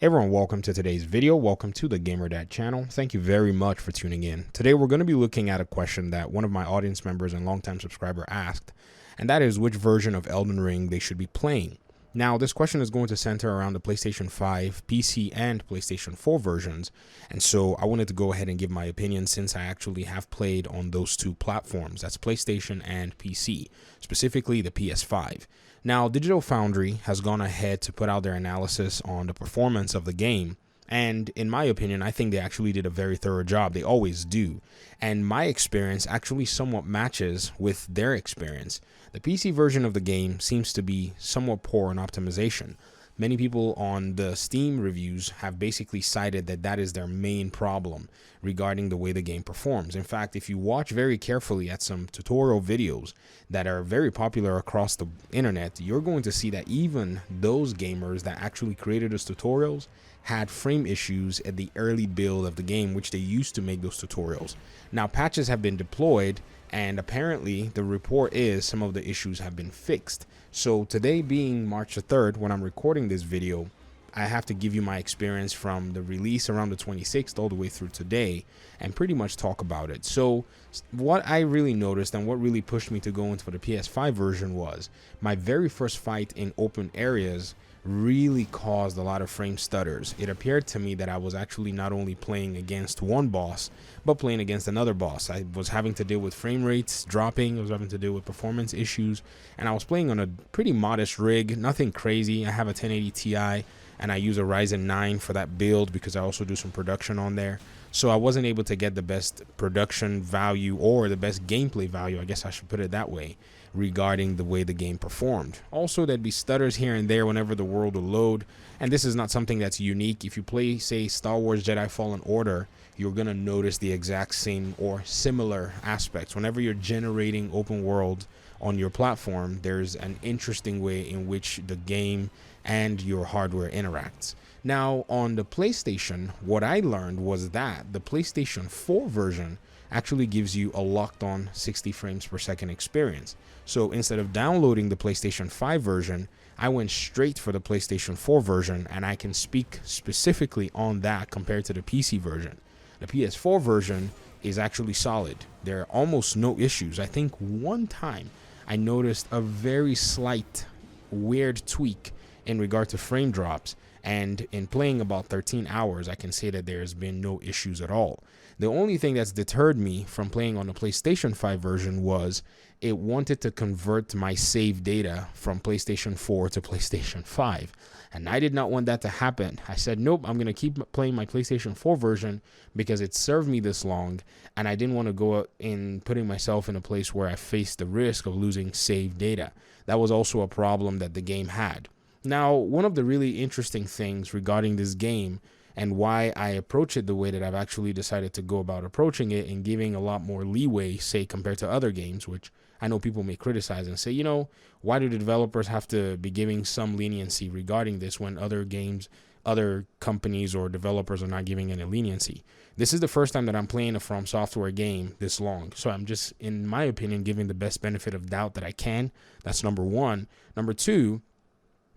Hey everyone, welcome to today's video. Welcome to the GamerDad channel. Thank you very much for tuning in. Today we're going to be looking at a question that one of my audience members and longtime subscriber asked, and that is which version of Elden Ring they should be playing. Now, this question is going to center around the PlayStation 5, PC, and PlayStation 4 versions, and so I wanted to go ahead and give my opinion since I actually have played on those two platforms. That's PlayStation and PC, specifically the PS5. Now, Digital Foundry has gone ahead to put out their analysis on the performance of the game, and in my opinion, I think they actually did a very thorough job. They always do, and my experience actually somewhat matches with their experience. The PC version of the game seems to be somewhat poor in optimization. Many people on the Steam reviews have basically cited that that is their main problem regarding the way the game performs. In fact, if you watch very carefully at some tutorial videos that are very popular across the internet, you're going to see that even those gamers that actually created those tutorials had frame issues at the early build of the game, which they used to make those tutorials. Now, patches have been deployed, and apparently the report is some of the issues have been fixed. So today being March the 3rd, when I'm recording this video, I have to give you my experience from the release around the 26th all the way through today and pretty much talk about it. So what I really noticed and what really pushed me to go into the PS5 version was my very first fight in open areas really caused a lot of frame stutters. It appeared to me that I was actually not only playing against one boss, but playing against another boss. I was having to deal with frame rates dropping, I was having to deal with performance issues, and I was playing on a pretty modest rig, nothing crazy. I have a 1080 Ti, and I use a Ryzen 9 for that build because I also do some production on there. So I wasn't able to get the best production value or the best gameplay value, I guess I should put it that way, regarding the way the game performed. Also, there'd be stutters here and there whenever the world will load, and this is not something that's unique. If you play, say, Star Wars Jedi Fallen Order, you're gonna notice the exact same or similar aspects. Whenever you're generating open world on your platform, there's an interesting way in which the game and your hardware interacts. Now, on the PlayStation, what I learned was that the PlayStation 4 version actually gives you a locked on 60 frames per second experience. So instead of downloading the PlayStation 5 version, I went straight for the PlayStation 4 version, and I can speak specifically on that compared to the PC version. The PS4 version is actually solid. There are almost no issues. I think one time I noticed a very slight weird tweak in regard to frame drops, and in playing about 13 hours, I can say that there's been no issues at all. The only thing that's deterred me from playing on the PlayStation 5 version was it wanted to convert my save data from PlayStation 4 to PlayStation 5. And I did not want that to happen. I said, nope, I'm going to keep playing my PlayStation 4 version because it served me this long. And I didn't want to go out in putting myself in a place where I faced the risk of losing save data. That was also a problem that the game had. Now, one of the really interesting things regarding this game and why I approach it the way that I've actually decided to go about approaching it and giving a lot more leeway, say, compared to other games, which I know people may criticize and say, you know, why do the developers have to be giving some leniency regarding this when other games, other companies or developers are not giving any leniency? This is the first time that I'm playing a From Software game this long. So I'm just, in my opinion, giving the best benefit of doubt that I can. That's number one. Number two,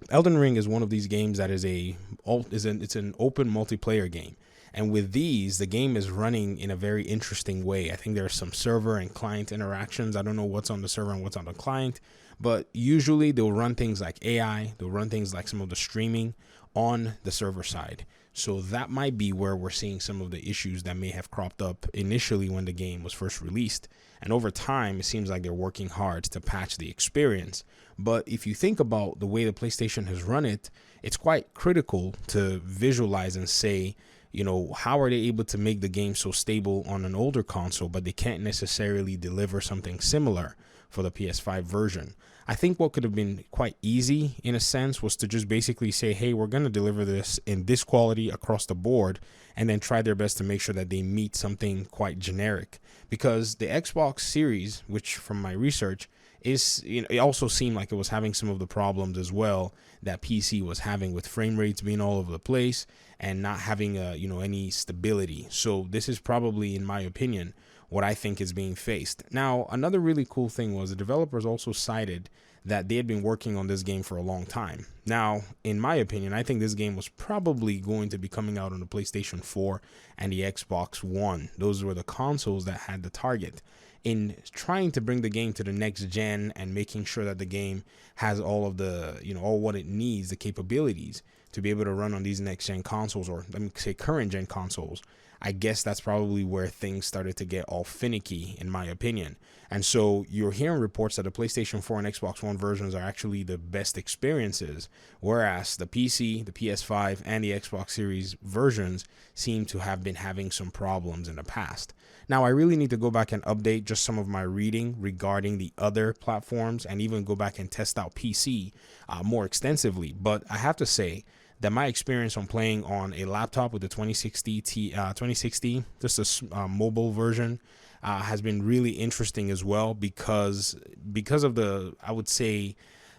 Elden Ring is one of these games that it's an open multiplayer game. And with these, the game is running in a very interesting way. I think there's some server and client interactions. I don't know what's on the server and what's on the client, but usually they'll run things like AI. They'll run things like some of the streaming on the server side. So that might be where we're seeing some of the issues that may have cropped up initially when the game was first released. And over time, it seems like they're working hard to patch the experience. But if you think about the way the PlayStation has run it, it's quite critical to visualize and say, you know, how are they able to make the game so stable on an older console, but they can't necessarily deliver something similar for the PS5 version? I think what could have been quite easy in a sense was to just basically say, hey, we're going to deliver this in this quality across the board, and then try their best to make sure that they meet something quite generic. Because the Xbox Series, which from my research is, you know, it also seemed like it was having some of the problems as well that PC was having with frame rates being all over the place and not having any stability. So this is probably, in my opinion, what I think is being faced. Now, another really cool thing was the developers also cited that they had been working on this game for a long time. Now, in my opinion, I think this game was probably going to be coming out on the PlayStation 4 and the Xbox One. Those were the consoles that had the target. In trying to bring the game to the next gen and making sure that the game has all of the, all what it needs, the capabilities to be able to run on these next gen consoles, or let me say current gen consoles, I guess that's probably where things started to get all finicky, in my opinion. And so you're hearing reports that the PlayStation 4 and Xbox One versions are actually the best experiences, whereas the PC, the PS5, and the Xbox Series versions seem to have been having some problems in the past. Now, I really need to go back and update just some of my reading regarding the other platforms and even go back and test out PC more extensively. But I have to say that my experience on playing on a laptop with the 2060, just a mobile version, has been really interesting as well because of the, I would say,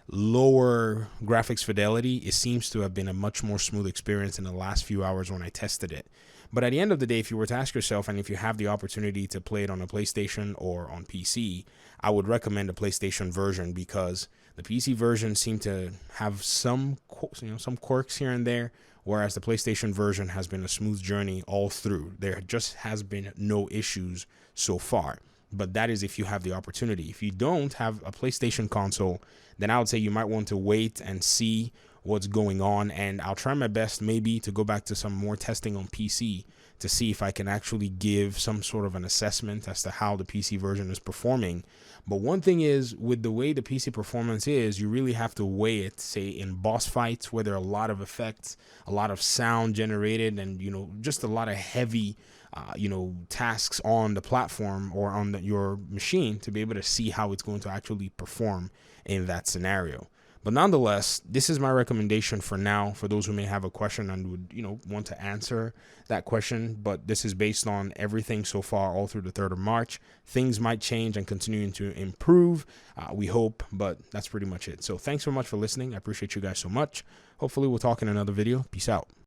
lower graphics fidelity. It seems to have been a much more smooth experience in the last few hours when I tested it. But at the end of the day, if you were to ask yourself, and if you have the opportunity to play it on a PlayStation or on PC, I would recommend the PlayStation version, because the PC version seemed to have some quirks here and there, whereas the PlayStation version has been a smooth journey all through. There just has been no issues so far. But that is if you have the opportunity. If you don't have a PlayStation console, then I would say you might want to wait and see what's going on. And I'll try my best maybe to go back to some more testing on PC to see if I can actually give some sort of an assessment as to how the PC version is performing. But one thing is, with the way the PC performance is, you really have to weigh it, say in boss fights where there are a lot of effects, a lot of sound generated, and just a lot of heavy tasks on the platform or on your machine, to be able to see how it's going to actually perform in that scenario. But nonetheless, this is my recommendation for now, for those who may have a question and would, want to answer that question. But this is based on everything so far, all through the 3rd of March. Things might change and continuing to improve, we hope, but that's pretty much it. So thanks so much for listening. I appreciate you guys so much. Hopefully we'll talk in another video. Peace out.